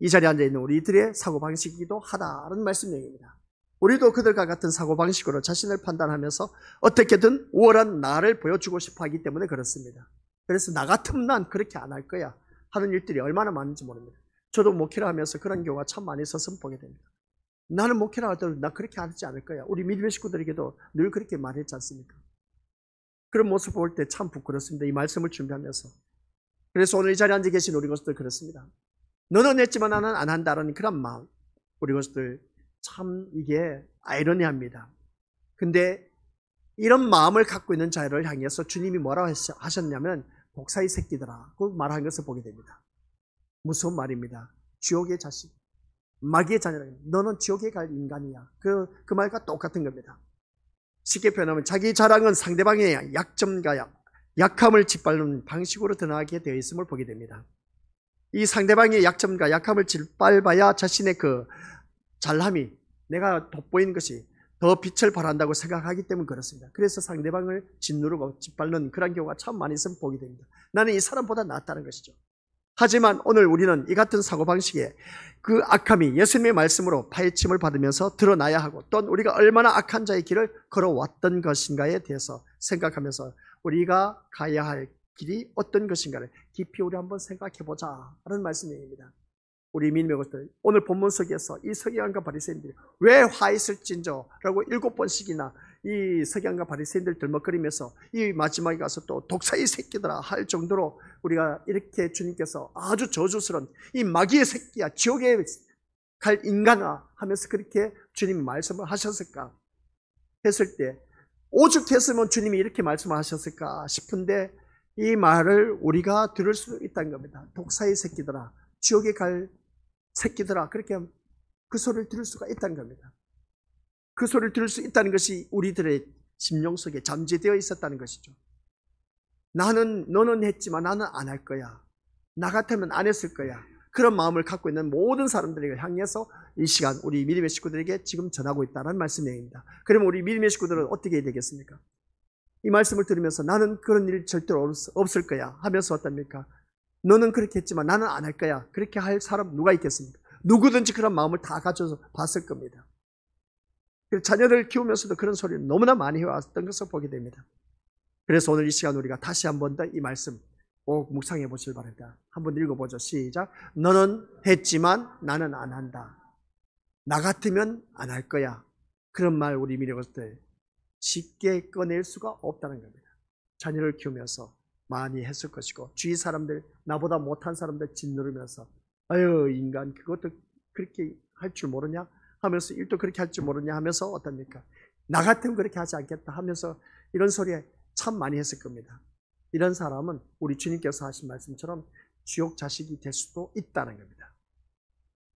이 자리에 앉아있는 우리들의 사고방식이기도 하다는 말씀 내용입니다. 우리도 그들과 같은 사고방식으로 자신을 판단하면서 어떻게든 우월한 나를 보여주고 싶어 하기 때문에 그렇습니다. 그래서 나 같으면 난 그렇게 안 할 거야 하는 일들이 얼마나 많은지 모릅니다. 저도 목회를 하면서 그런 경우가 참 많이 있어서 보게 됩니다. 나는 목회를 할 때도 나 그렇게 하지 않을 거야. 우리 믿음의 식구들에게도 늘 그렇게 말했지 않습니까? 그런 모습 볼 때 참 부끄럽습니다. 이 말씀을 준비하면서. 그래서 오늘 이 자리에 앉아 계신 우리 것들 그렇습니다. 너는 했지만 나는 안 한다는 그런 마음. 우리 것들 참 이게 아이러니합니다. 근데 이런 마음을 갖고 있는 자를 향해서 주님이 뭐라고 하셨냐면 독사의 새끼들아 그 말한 것을 보게 됩니다. 무서운 말입니다. 지옥의 자식, 마귀의 자녀라. 너는 지옥에 갈 인간이야. 그 말과 똑같은 겁니다. 쉽게 표현하면 자기 자랑은 상대방의 약점과 약함을 짓밟는 방식으로 드러나게 되어 있음을 보게 됩니다. 이 상대방의 약점과 약함을 짓밟아야 자신의 그 잘남이 내가 돋보이는 것이 더 빛을 발한다고 생각하기 때문에 그렇습니다. 그래서 상대방을 짓누르고 짓밟는 그런 경우가 참 많이 있으면 보게 됩니다. 나는 이 사람보다 낫다는 것이죠. 하지만 오늘 우리는 이 같은 사고방식에 그 악함이 예수님의 말씀으로 파헤침을 받으면서 드러나야 하고 또는 우리가 얼마나 악한 자의 길을 걸어왔던 것인가에 대해서 생각하면서 우리가 가야 할 길이 어떤 것인가를 깊이 우리 한번 생각해보자 하는 말씀입니다. 우리 믿음의 것들 오늘 본문 속에서 이 서기관과 바리새인들이 왜 화했을진저 라고 7번씩이나 이 서기관과 바리새인들 들먹거리면서 이 마지막에 가서 또 독사의 새끼들아 할 정도로 우리가 이렇게 주님께서 아주 저주스러운 이 마귀의 새끼야 지옥에 갈 인간아 하면서 그렇게 주님이 말씀을 하셨을까 했을 때 오죽했으면 주님이 이렇게 말씀을 하셨을까 싶은데 이 말을 우리가 들을 수 있다는 겁니다. 독사의 새끼들아 지옥에 갈 새끼들아 그렇게 그 소리를 들을 수가 있다는 겁니다. 그 소리를 들을 수 있다는 것이 우리들의 심령 속에 잠재되어 있었다는 것이죠. 너는 했지만 나는 안 할 거야. 나 같으면 안 했을 거야. 그런 마음을 갖고 있는 모든 사람들에게 향해서 이 시간 우리 믿음의 식구들에게 지금 전하고 있다는 말씀입니다. 그러면 우리 믿음의 식구들은 어떻게 해야 되겠습니까? 이 말씀을 들으면서 나는 그런 일 절대로 없을 거야 하면서 어떻습니까? 너는 그렇게 했지만 나는 안 할 거야. 그렇게 할 사람 누가 있겠습니까? 누구든지 그런 마음을 다 가져서 봤을 겁니다. 자녀를 키우면서도 그런 소리를 너무나 많이 해왔던 것을 보게 됩니다. 그래서 오늘 이 시간 우리가 다시 한 번 더 이 말씀 꼭 묵상해 보시길 바랍니다. 한번 읽어보죠. 시작. 너는 했지만 나는 안 한다. 나 같으면 안 할 거야. 그런 말 우리 미래것들 쉽게 꺼낼 수가 없다는 겁니다. 자녀를 키우면서 많이 했을 것이고 주위 사람들, 나보다 못한 사람들 짓누르면서 아유 인간 그것도 그렇게 할 줄 모르냐 하면서, 일도 그렇게 할 줄 모르냐 하면서 어떻습니까? 나 같으면 그렇게 하지 않겠다 하면서 이런 소리 참 많이 했을 겁니다. 이런 사람은 우리 주님께서 하신 말씀처럼 지옥 자식이 될 수도 있다는 겁니다.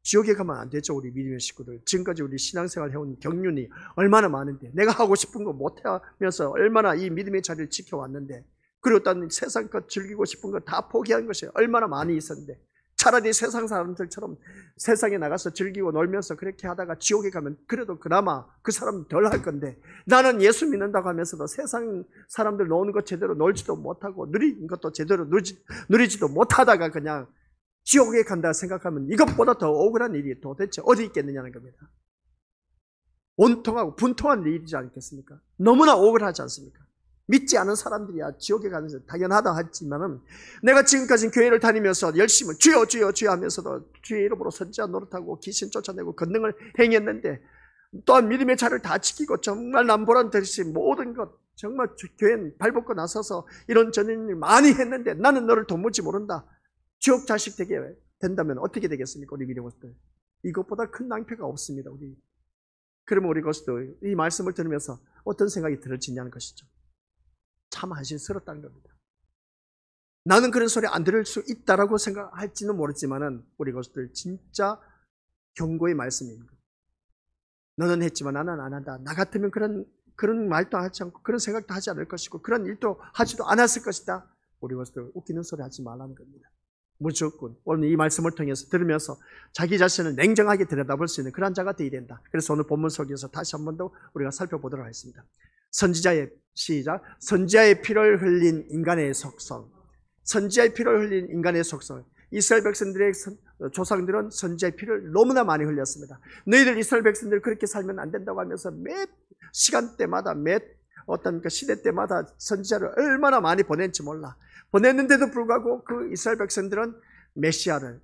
지옥에 가면 안 되죠. 우리 믿음의 식구들, 지금까지 우리 신앙생활 해온 경륜이 얼마나 많은데, 내가 하고 싶은 거 못하면서 얼마나 이 믿음의 자리를 지켜왔는데, 그리고 또 세상 것 즐기고 싶은 거 다 포기한 것이 얼마나 많이 있었는데, 차라리 세상 사람들처럼 세상에 나가서 즐기고 놀면서 그렇게 하다가 지옥에 가면 그래도 그나마 그 사람은 덜 할 건데, 나는 예수 믿는다고 하면서도 세상 사람들 노는 것 제대로 놀지도 못하고 누리는 것도 제대로 누리지도 못하다가 그냥 지옥에 간다 생각하면 이것보다 더 억울한 일이 도대체 어디 있겠느냐는 겁니다. 온통하고 분통한 일이지 않겠습니까? 너무나 억울하지 않습니까? 믿지 않은 사람들이야 지옥에 가는 게 당연하다 하지만은, 내가 지금까지 교회를 다니면서 열심히 주여 주여 주여 하면서도 주의 이름으로 선지자 노릇하고 귀신 쫓아내고 권능을 행했는데, 또한 믿음의 자를 다 지키고 정말 남보란 듯이 모든 것 정말 교회 발벗고 나서서 이런 저런 일 많이 했는데 나는 너를 도무지 모른다. 지옥 자식 되게 된다면 어떻게 되겠습니까? 우리 믿음의 것들, 이것보다 큰 낭패가 없습니다. 우리 그러면 우리 것들 이 말씀을 들으면서 어떤 생각이 들어지냐는 것이죠. 참 한심스럽다는 겁니다. 나는 그런 소리 안 들을 수 있다라고 생각할지는 모르지만은 우리 것들 진짜 경고의 말씀입니다. 너는 했지만 나는 안 한다. 나 같으면 그런 말도 하지 않고 그런 생각도 하지 않을 것이고 그런 일도 하지도 않았을 것이다. 우리 것들 웃기는 소리 하지 말라는 겁니다. 무조건 오늘 이 말씀을 통해서 들으면서 자기 자신을 냉정하게 들여다볼 수 있는 그런 자가 되어야 된다. 그래서 오늘 본문 속에서 다시 한 번 더 우리가 살펴보도록 하겠습니다. 선지자의 시작. 선지자의 피를 흘린 인간의 속성. 선지자의 피를 흘린 인간의 속성. 이스라엘 백성들의 조상들은 선지자의 피를 너무나 많이 흘렸습니다. 너희들 이스라엘 백성들 그렇게 살면 안 된다고 하면서 매 시간대마다 매 어떤 그 시대 때마다 선지자를 얼마나 많이 보냈는지 몰라. 보냈는데도 불구하고 그 이스라엘 백성들은 메시아를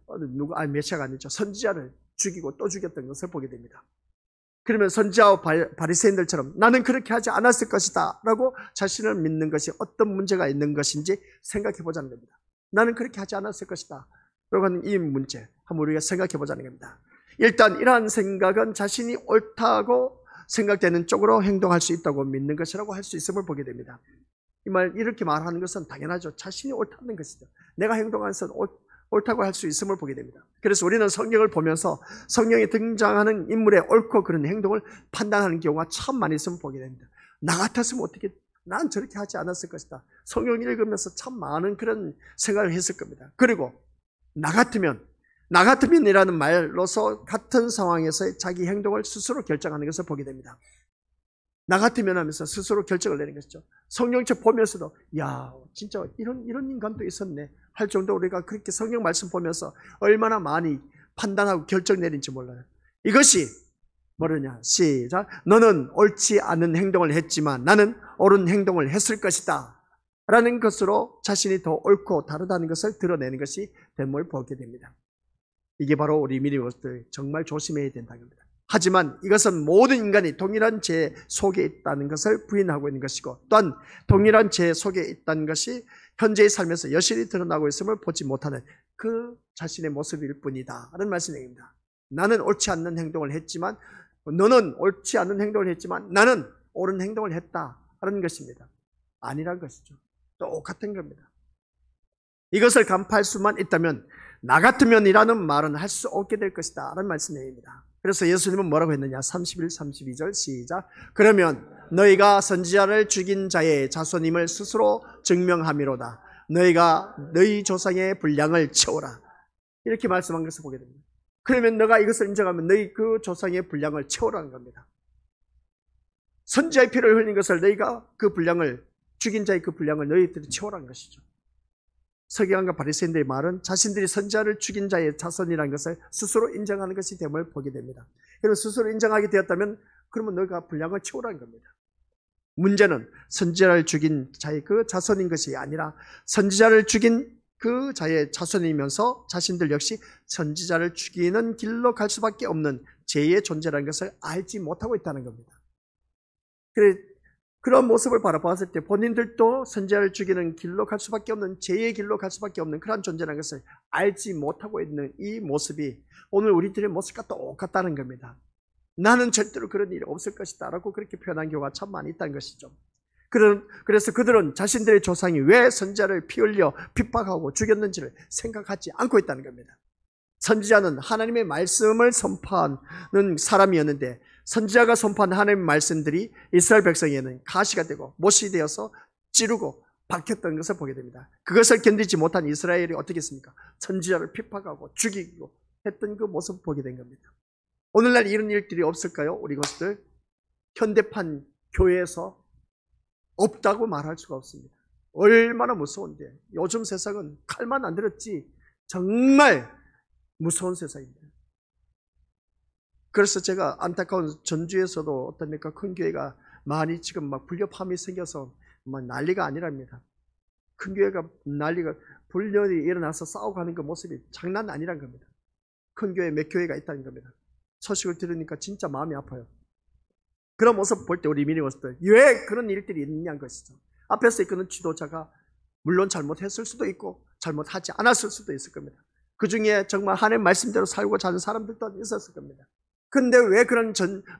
메시아가 아니죠. 선지자를 죽이고 또 죽였던 것을 보게 됩니다. 그러면 선지자와 바리새인들처럼 나는 그렇게 하지 않았을 것이다 라고 자신을 믿는 것이 어떤 문제가 있는 것인지 생각해 보자는 겁니다. 나는 그렇게 하지 않았을 것이다 라고 하는 이 문제 한번 우리가 생각해 보자는 겁니다. 일단 이러한 생각은 자신이 옳다고 생각되는 쪽으로 행동할 수 있다고 믿는 것이라고 할 수 있음을 보게 됩니다. 이렇게 말하는 것은 당연하죠. 자신이 옳다는 것이죠. 내가 행동하는 것은 옳다고 할 수 있음을 보게 됩니다. 그래서 우리는 성경을 보면서 성경에 등장하는 인물의 옳고 그런 행동을 판단하는 경우가 참 많이 있음을 보게 됩니다. 나 같았으면 어떻게, 난 저렇게 하지 않았을 것이다. 성경을 읽으면서 참 많은 그런 생각을 했을 겁니다. 그리고 나 같으면이라는 말로서 같은 상황에서 자기 행동을 스스로 결정하는 것을 보게 됩니다. 나 같으면 하면서 스스로 결정을 내는 것이죠. 성경책 보면서도 야 진짜 이런 인간도 있었네 할 정도로 우리가 그렇게 성경 말씀 보면서 얼마나 많이 판단하고 결정 내린지 몰라요. 이것이 뭐냐? 시작. 너는 옳지 않은 행동을 했지만 나는 옳은 행동을 했을 것이다 라는 것으로 자신이 더 옳고 다르다는 것을 드러내는 것이 됨을 보게 됩니다. 이게 바로 우리 믿음의 것들 정말 조심해야 된다는 겁니다. 하지만 이것은 모든 인간이 동일한 죄 속에 있다는 것을 부인하고 있는 것이고, 또한 동일한 죄 속에 있다는 것이 현재의 삶에서 여실히 드러나고 있음을 보지 못하는 그 자신의 모습일 뿐이다 라는 말씀입니다. 나는 옳지 않는 행동을 했지만, 너는 옳지 않은 행동을 했지만 나는 옳은 행동을 했다라는 것입니다. 아니란 것이죠. 똑같은 겁니다. 이것을 간파할 수만 있다면 나 같으면이라는 말은 할 수 없게 될 것이다 라는 말씀입니다. 그래서 예수님은 뭐라고 했느냐? 31, 32절 시작. 그러면 너희가 선지자를 죽인 자의 자손임을 스스로 증명함이로다. 너희가 너희 조상의 분량을 채워라. 이렇게 말씀한 것을 보게 됩니다. 그러면 너가 이것을 인정하면 너희 그 조상의 분량을 채우라는 겁니다. 선지자의 피를 흘린 것을 너희가 그 분량을, 죽인 자의 그 분량을 너희들이 채우라는 것이죠. 서기관과 바리새인들의 말은 자신들이 선지자를 죽인 자의 자손이라는 것을 스스로 인정하는 것이 됨을 보게 됩니다. 그럼 스스로 인정하게 되었다면 그러면 너희가 분량을 채우라는 겁니다. 문제는 선지자를 죽인 자의 그 자손인 것이 아니라 선지자를 죽인 그 자의 자손이면서 자신들 역시 선지자를 죽이는 길로 갈 수밖에 없는 죄의 존재라는 것을 알지 못하고 있다는 겁니다. 그래 그런 모습을 바라봤을 때 본인들도 선지자를 죽이는 길로 갈 수밖에 없는, 죄의 길로 갈 수밖에 없는 그런 존재라는 것을 알지 못하고 있는 이 모습이 오늘 우리들의 모습과 똑같다는 겁니다. 나는 절대로 그런 일이 없을 것이다 라고 그렇게 표현한 경우가 참 많이 있다는 것이죠. 그래서 그들은 자신들의 조상이 왜 선지자를 피 흘려 핍박하고 죽였는지를 생각하지 않고 있다는 겁니다. 선지자는 하나님의 말씀을 선포하는 사람이었는데 선지자가 선포한 하나님의 말씀들이 이스라엘 백성에게는 가시가 되고 못이 되어서 찌르고 박혔던 것을 보게 됩니다. 그것을 견디지 못한 이스라엘이 어떻게 했습니까? 선지자를 핍박하고 죽이고 했던 그 모습을 보게 된 겁니다. 오늘날 이런 일들이 없을까요? 우리 것들 현대판 교회에서 없다고 말할 수가 없습니다. 얼마나 무서운데, 요즘 세상은 칼만 안 들었지 정말 무서운 세상입니다. 그래서 제가 안타까운 전주에서도 어떻습니까? 큰 교회가 많이 지금 막 불협화음이 생겨서 막 난리가 아니랍니다. 큰 교회가 난리가, 불륜이 일어나서 싸우고 하는 그 모습이 장난 아니란 겁니다. 큰 교회 몇 교회가 있다는 겁니다. 소식을 들으니까 진짜 마음이 아파요. 그런 모습 볼 때 우리 미니버스들 왜 그런 일들이 있느냐는 것이죠. 앞에서 이끄는 지도자가 물론 잘못했을 수도 있고 잘못하지 않았을 수도 있을 겁니다. 그 중에 정말 하나님 말씀대로 살고자 하는 사람들도 있었을 겁니다. 근데 왜 그런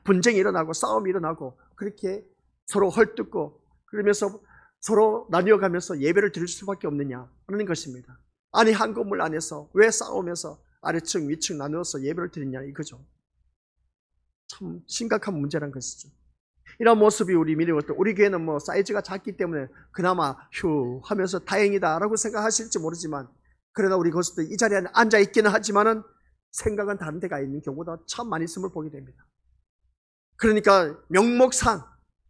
분쟁이 일어나고 싸움이 일어나고 그렇게 서로 헐뜯고 그러면서 서로 나뉘어가면서 예배를 드릴 수밖에 없느냐 하는 것입니다. 아니 한 건물 안에서 왜 싸우면서 아래층 위층 나누어서 예배를 드리냐 이거죠. 참 심각한 문제란 것이죠. 이런 모습이 우리 미래것들, 우리 교회는 뭐 사이즈가 작기 때문에 그나마 휴 하면서 다행이다 라고 생각하실지 모르지만, 그러나 우리 것들 이 자리에 앉아 있기는 하지만은 생각은 다른 데가 있는 경우가 참 많이 있음을 보게 됩니다. 그러니까 명목상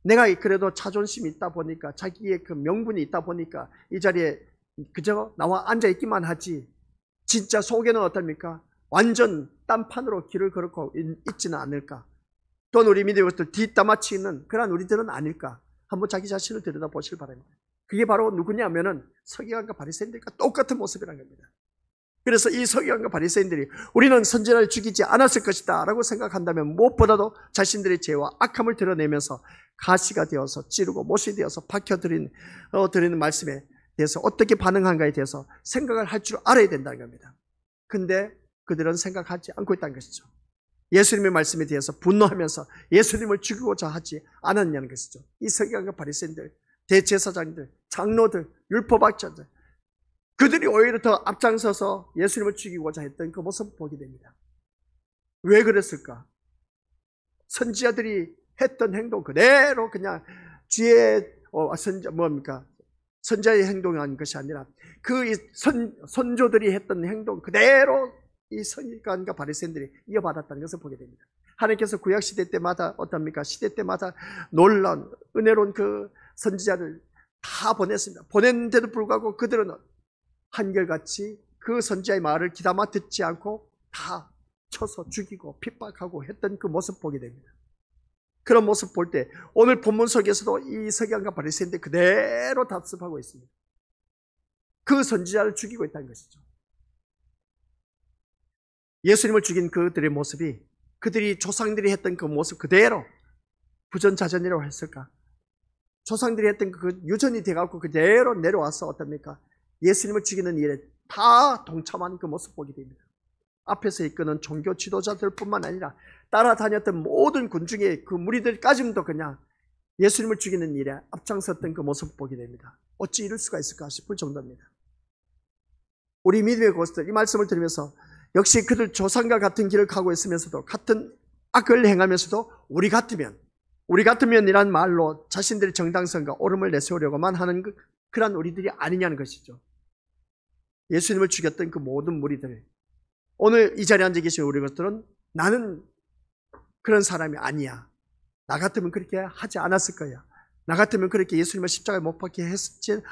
내가 그래도 자존심이 있다 보니까, 자기의 그 명분이 있다 보니까 이 자리에 그저 나와 앉아 있기만 하지, 진짜 속에는 어떻습니까? 완전 딴판으로 길을 걸고 있지는 않을까? 또는 우리 믿음의 것들 뒷담화치 있는 그런 우리들은 아닐까? 한번 자기 자신을 들여다보시길 바랍니다. 그게 바로 누구냐면은 서기관과 바리새인들과 똑같은 모습이라는 겁니다. 그래서 이 서기관과 바리새인들이 우리는 선지자를 죽이지 않았을 것이다 라고 생각한다면 무엇보다도 자신들의 죄와 악함을 드러내면서 가시가 되어서 찌르고 못이 되어서 박혀드리는 말씀에 대해서 어떻게 반응한가에 대해서 생각을 할 줄 알아야 된다는 겁니다. 근데 그들은 생각하지 않고 있다는 것이죠. 예수님의 말씀에 대해서 분노하면서 예수님을 죽이고자 하지 않았냐는 것이죠. 이 서기관과 바리새인들, 대제사장들, 장로들, 율법학자들, 그들이 오히려 더 앞장서서 예수님을 죽이고자 했던 그 모습을 보게 됩니다. 왜 그랬을까? 선지자들이 했던 행동 그대로 그냥 선지자의 행동이 아닌 것이 아니라 그 선조들이 했던 행동 그대로 이 서기관과 바리새인들이 이어받았다는 것을 보게 됩니다. 하나님께서 구약 시대 때마다 어떻습니까? 시대 때마다 놀라운 은혜로운 그 선지자를 다 보냈습니다. 보냈는데도 불구하고 그들은 한결같이 그 선지자의 말을 귀담아 듣지 않고 다 쳐서 죽이고 핍박하고 했던 그 모습 보게 됩니다. 그런 모습 볼 때 오늘 본문 속에서도 이 서기관과 바리새인들 그대로 답습하고 있습니다. 그 선지자를 죽이고 있다는 것이죠. 예수님을 죽인 그들의 모습이 그들이 조상들이 했던 그 모습 그대로 부전자전이라고 했을까? 조상들이 했던 그 유전이 돼갖고 그대로 내려와서 어떻습니까? 예수님을 죽이는 일에 다 동참하는 그 모습 보게 됩니다. 앞에서 이끄는 종교 지도자들뿐만 아니라 따라다녔던 모든 군중의 그 무리들까지도 그냥 예수님을 죽이는 일에 앞장섰던 그 모습을 보게 됩니다. 어찌 이럴 수가 있을까 싶을 정도입니다. 우리 믿음의 고수들 이 말씀을 들으면서 역시 그들 조상과 같은 길을 가고 있으면서도 같은 악을 행하면서도 우리 같으면이란 말로 자신들의 정당성과 옳음을 내세우려고만 하는 그런 우리들이 아니냐는 것이죠. 예수님을 죽였던 그 모든 무리들, 오늘 이 자리에 앉아 계신 우리 것들은 나는 그런 사람이 아니야. 나 같으면 그렇게 하지 않았을 거야. 나 같으면 그렇게 예수님을 십자가에 못 박게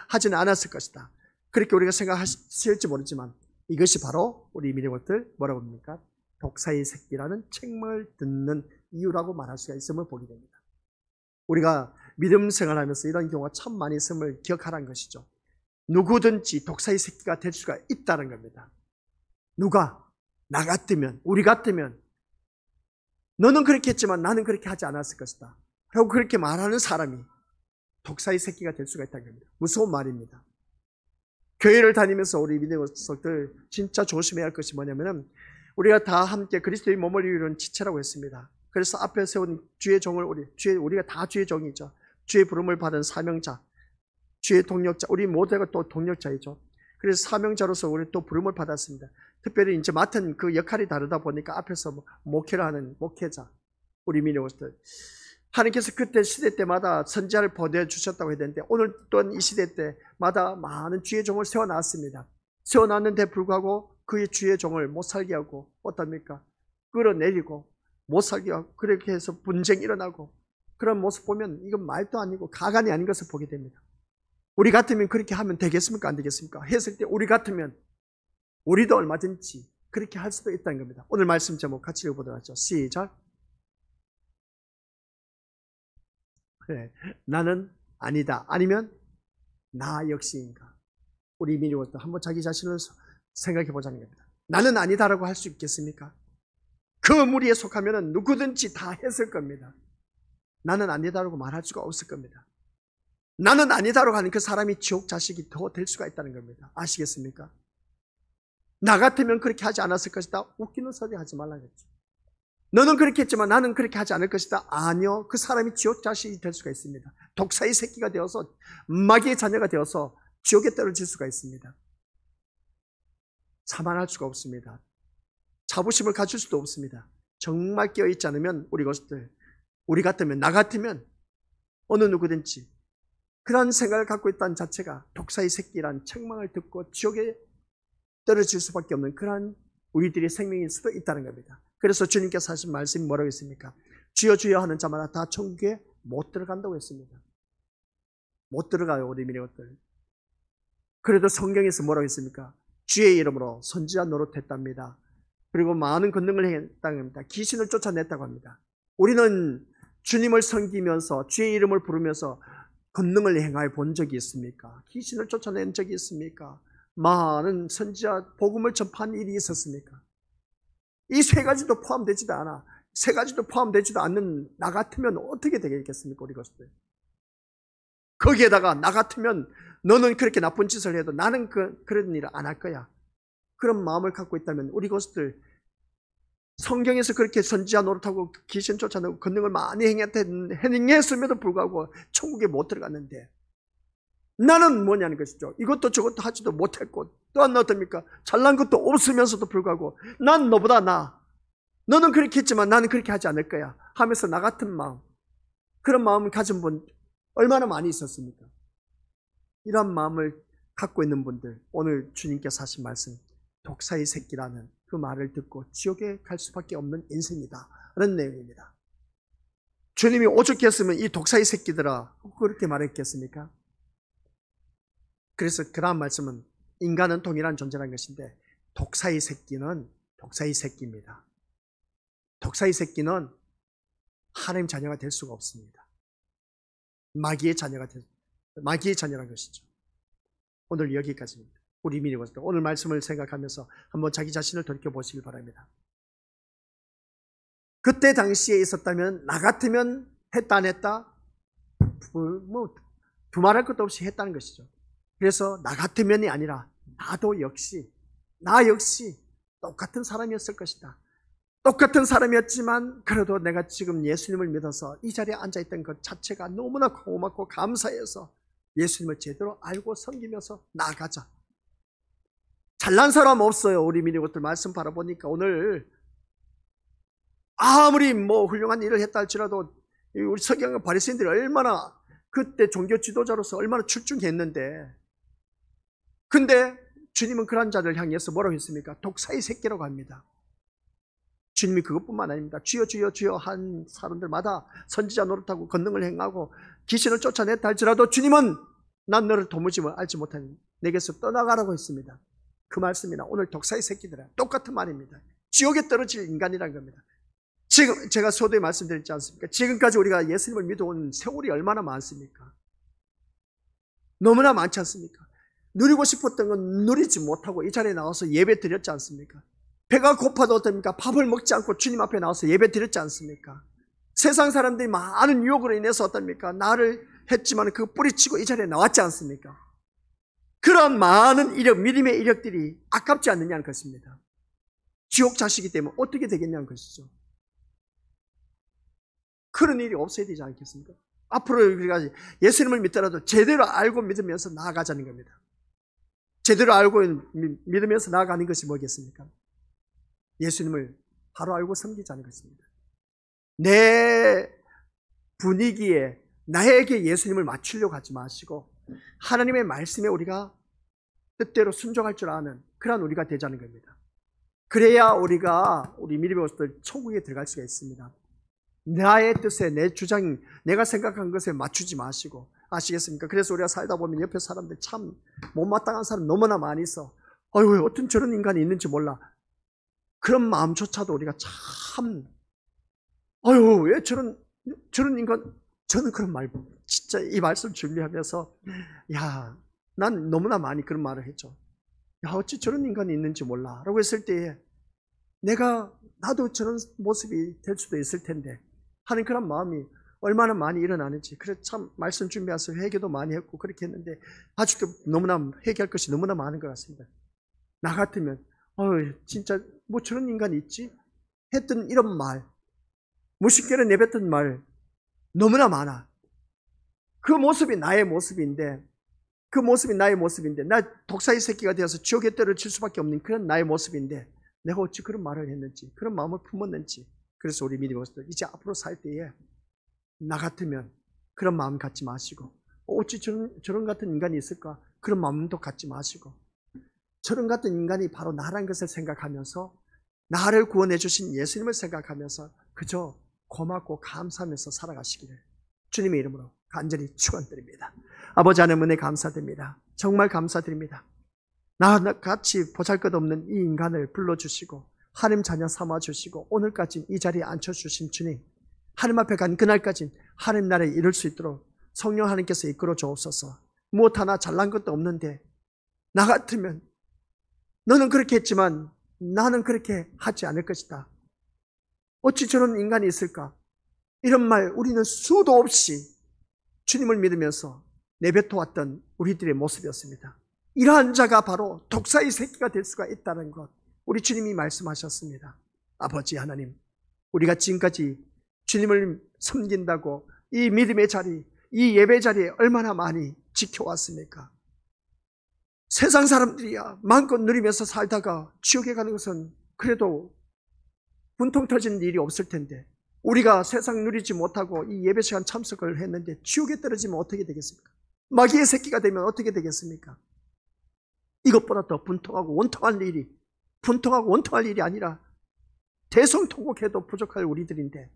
하지는 않았을 것이다. 그렇게 우리가 생각하실지 모르지만 이것이 바로 우리 미래것들 뭐라고 합니까? 독사의 새끼라는 책망을 듣는 이유라고 말할 수가 있음을 보게 됩니다. 우리가 믿음 생활하면서 이런 경우가 참 많이 있음을 기억하라는 것이죠. 누구든지 독사의 새끼가 될 수가 있다는 겁니다. 누가? 나 같으면, 우리 같으면 너는 그렇게 했지만 나는 그렇게 하지 않았을 것이다 라고 그렇게 말하는 사람이 독사의 새끼가 될 수가 있다는 겁니다. 무서운 말입니다. 교회를 다니면서 우리 믿음의 속들 진짜 조심해야 할 것이 뭐냐면은 우리가 다 함께 그리스도의 몸을 이루는 지체라고 했습니다. 그래서 앞에 세운 주의 종을 우리가 다 주의 종이죠. 주의 부름을 받은 사명자, 주의 동력자, 우리 모두가 또 동력자이죠. 그래서 사명자로서 우리 또 부름을 받았습니다. 특별히 이제 맡은 그 역할이 다르다 보니까 앞에서 목회를 하는 목회자, 우리 민족들. 하나님께서 그때 시대 때마다 선지자를 보내주셨다고 했는데 오늘 또한 이 시대 때마다 많은 주의 종을 세워놨습니다. 세워놨는데 불구하고 그의 주의 종을 못 살게 하고 어떻습니까? 끌어내리고 못 살게 하고 그렇게 해서 분쟁이 일어나고 그런 모습 보면 이건 말도 아니고 가관이 아닌 것을 보게 됩니다. 우리 같으면 그렇게 하면 되겠습니까? 안 되겠습니까? 했을 때 우리 같으면 우리도 얼마든지 그렇게 할 수도 있다는 겁니다. 오늘 말씀 제목 같이 읽어보도록 하죠. 시작. 그래, 나는 아니다. 아니면 나 역시인가. 우리 민족도 한번 자기 자신을 생각해 보자는 겁니다. 나는 아니다라고 할 수 있겠습니까? 그 무리에 속하면 누구든지 다 했을 겁니다. 나는 아니다라고 말할 수가 없을 겁니다. 나는 아니다라고 하는 그 사람이 지옥 자식이 더 될 수가 있다는 겁니다. 아시겠습니까? 나 같으면 그렇게 하지 않았을 것이다. 웃기는 소리 하지 말라고 했죠. 너는 그렇게 했지만 나는 그렇게 하지 않을 것이다. 아니요. 그 사람이 지옥 자식이 될 수가 있습니다. 독사의 새끼가 되어서 마귀의 자녀가 되어서 지옥에 떨어질 수가 있습니다. 자만할 수가 없습니다. 자부심을 가질 수도 없습니다. 정말 깨어있지 않으면 우리 것들, 우리 같으면 나 같으면 어느 누구든지 그런 생각을 갖고 있다는 자체가 독사의 새끼란 책망을 듣고 지옥에 떨어질 수밖에 없는 그러한 우리들의 생명일 수도 있다는 겁니다. 그래서 주님께서 하신 말씀이 뭐라고 했습니까? 주여 주여 하는 자마다 다 천국에 못 들어간다고 했습니다. 못 들어가요, 우리 민족들. 그래도 성경에서 뭐라고 했습니까? 주의 이름으로 선지자 노릇했답니다. 그리고 많은 권능을 행했다고 합니다. 귀신을 쫓아냈다고 합니다. 우리는 주님을 섬기면서 주의 이름을 부르면서 권능을 행하여 본 적이 있습니까? 귀신을 쫓아낸 적이 있습니까? 많은 선지자 복음을 전파한 일이 있었습니까? 이 세 가지도 포함되지도 않아. 세 가지도 포함되지도 않는 나 같으면 어떻게 되겠습니까? 우리 것들. 거기에다가 나 같으면 너는 그렇게 나쁜 짓을 해도 나는 그런 일을 안 할 거야. 그런 마음을 갖고 있다면 우리 것들 성경에서 그렇게 선지자 노릇하고 귀신 쫓아내고 권능을 많이 행했음에도 불구하고 천국에 못 들어갔는데 나는 뭐냐는 것이죠. 이것도 저것도 하지도 못했고 또한 어떻습니까? 잘난 것도 없으면서도 불구하고 난 너보다 너는 그렇게 했지만 나는 그렇게 하지 않을 거야 하면서 나 같은 마음, 그런 마음을 가진 분 얼마나 많이 있었습니까? 이런 마음을 갖고 있는 분들, 오늘 주님께서 하신 말씀 독사의 새끼라는 그 말을 듣고 지옥에 갈 수밖에 없는 인생이다 라는 내용입니다. 주님이 오죽했으면 이 독사의 새끼들아 그렇게 말했겠습니까? 그래서 그 다음 말씀은 인간은 동일한 존재라는 것인데 독사의 새끼는 독사의 새끼입니다. 독사의 새끼는 하나님 자녀가 될 수가 없습니다. 마귀의 자녀라는 것이죠. 오늘 여기까지입니다. 우리 민족들 오늘 말씀을 생각하면서 한번 자기 자신을 돌이켜보시길 바랍니다. 그때 당시에 있었다면 나 같으면 했다 안 했다? 두말할 것도 없이 했다는 것이죠. 그래서 나 같으면이 아니라 나 역시 똑같은 사람이었을 것이다. 똑같은 사람이었지만 그래도 내가 지금 예수님을 믿어서 이 자리에 앉아있던 것 자체가 너무나 고맙고 감사해서 예수님을 제대로 알고 섬기면서 나아가자. 잘난 사람 없어요. 우리 민족들 말씀 바라보니까 오늘 아무리 훌륭한 일을 했다 할지라도 우리 서기관과 바리새인들이 얼마나 그때 종교 지도자로서 얼마나 출중했는데 근데 주님은 그런 자를 향해서 뭐라고 했습니까? 독사의 새끼라고 합니다. 주님이 그것뿐만 아닙니다. 주여 주여 주여 한 사람들마다 선지자 노릇하고 권능을 행하고 귀신을 쫓아냈다 할지라도 주님은 난 너를 도무지 알지 못하니 내게서 떠나가라고 했습니다. 그 말씀이나 오늘 독사의 새끼들은 똑같은 말입니다. 지옥에 떨어질 인간이라는 겁니다. 지금 제가 서두에 말씀드렸지 않습니까? 지금까지 우리가 예수님을 믿어온 세월이 얼마나 많습니까? 너무나 많지 않습니까? 누리고 싶었던 건 누리지 못하고 이 자리에 나와서 예배 드렸지 않습니까? 배가 고파도 어떻습니까? 밥을 먹지 않고 주님 앞에 나와서 예배 드렸지 않습니까? 세상 사람들이 많은 유혹으로 인해서 어떻습니까? 나를 했지만 그 뿌리치고 이 자리에 나왔지 않습니까? 그런 많은 이력, 믿음의 이력들이 아깝지 않느냐는 것입니다. 지옥 자식이 되면 어떻게 되겠냐는 것이죠. 그런 일이 없어야 되지 않겠습니까? 앞으로 우리가 예수님을 믿더라도 제대로 알고 믿으면서 나아가자는 겁니다. 제대로 알고 믿으면서 나아가는 것이 뭐겠습니까? 예수님을 바로 알고 섬기자는 것입니다. 내 분위기에 나에게 예수님을 맞추려고 하지 마시고 하나님의 말씀에 우리가 뜻대로 순종할 줄 아는 그런 우리가 되자는 겁니다. 그래야 우리 믿음의 것들 천국에 들어갈 수가 있습니다. 나의 뜻에 내 주장, 내가 생각한 것에 맞추지 마시고, 아시겠습니까? 그래서 우리가 살다 보면 옆에 사람들 참 못마땅한 사람 너무나 많이 있어. 어휴, 어떤 저런 인간이 있는지 몰라. 그런 마음조차도 우리가 참, 어휴, 왜 저런 인간, 저는 그런 말, 진짜 이 말씀 준비하면서, 야, 난 너무나 많이 그런 말을 했죠. 야, 어찌 저런 인간이 있는지 몰라. 라고 했을 때에, 나도 저런 모습이 될 수도 있을 텐데, 하는 그런 마음이 얼마나 많이 일어나는지. 그래서 참 말씀 준비해서 회개도 많이 했고 그렇게 했는데 아직도 너무나 회개할 것이 너무나 많은 것 같습니다. 나 같으면 진짜 뭐 저런 인간이 있지? 했던 이런 말, 무심결에 내뱉던 말 너무나 많아. 그 모습이 나의 모습인데 나 독사의 새끼가 되어서 지옥에 떨어질 수밖에 없는 그런 나의 모습인데 내가 어찌 그런 말을 했는지, 그런 마음을 품었는지. 그래서 우리 믿음의 것들 이제 앞으로 살 때에 나 같으면 그런 마음 갖지 마시고, 어찌 저런 같은 인간이 있을까? 그런 마음도 갖지 마시고, 저런 같은 인간이 바로 나라는 것을 생각하면서 나를 구원해 주신 예수님을 생각하면서 그저 고맙고 감사하면서 살아가시기를 주님의 이름으로 간절히 축원드립니다. 아버지 하나님 은혜 감사드립니다. 정말 감사드립니다. 나같이 보잘것없는 이 인간을 불러주시고 하나님 자녀 삼아주시고 오늘까지 이 자리에 앉혀주신 주님, 하나님 앞에 간 그날까지 하나님 나라에 이룰 수 있도록 성령 하나님께서 이끌어 주옵소서. 무엇 하나 잘난 것도 없는데 나 같으면 너는 그렇게 했지만 나는 그렇게 하지 않을 것이다. 어찌 저런 인간이 있을까? 이런 말 우리는 수도 없이 주님을 믿으면서 내뱉어왔던 우리들의 모습이었습니다. 이러한 자가 바로 독사의 새끼가 될 수가 있다는 것, 우리 주님이 말씀하셨습니다. 아버지 하나님, 우리가 지금까지 주님을 섬긴다고 이 믿음의 자리, 이 예배 자리에 얼마나 많이 지켜왔습니까? 세상 사람들이야 마음껏 누리면서 살다가 지옥에 가는 것은 그래도 분통 터지는 일이 없을 텐데, 우리가 세상 누리지 못하고 이 예배 시간 참석을 했는데 지옥에 떨어지면 어떻게 되겠습니까? 마귀의 새끼가 되면 어떻게 되겠습니까? 이것보다 더 분통하고 원통할 일이 아니라 대성통곡해도 부족할 우리들인데,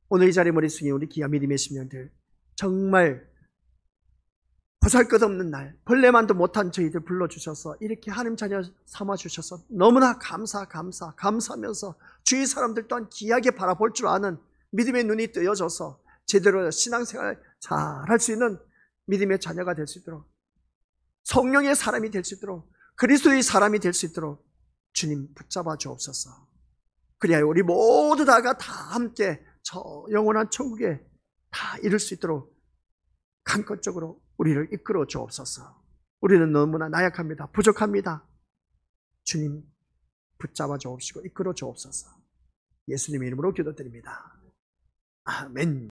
오늘 이 자리에 머리 숙인 우리 귀한 믿음의 심령들, 정말 보잘것없는 날, 벌레만도 못한 저희들 불러주셔서 이렇게 하나님 자녀 삼아주셔서 너무나 감사하면서 주위 사람들 또한 귀하게 바라볼 줄 아는 믿음의 눈이 뜨여져서 제대로 신앙생활 잘할 수 있는 믿음의 자녀가 될 수 있도록, 성령의 사람이 될 수 있도록, 그리스도의 사람이 될 수 있도록 주님 붙잡아 주옵소서. 그리하여 우리 모두 다가 다 함께 저 영원한 천국에 다 이룰 수 있도록 강권적으로 우리를 이끌어 주옵소서. 우리는 너무나 나약합니다. 부족합니다. 주님 붙잡아 주옵시고 이끌어 주옵소서. 예수님의 이름으로 기도드립니다. 아멘.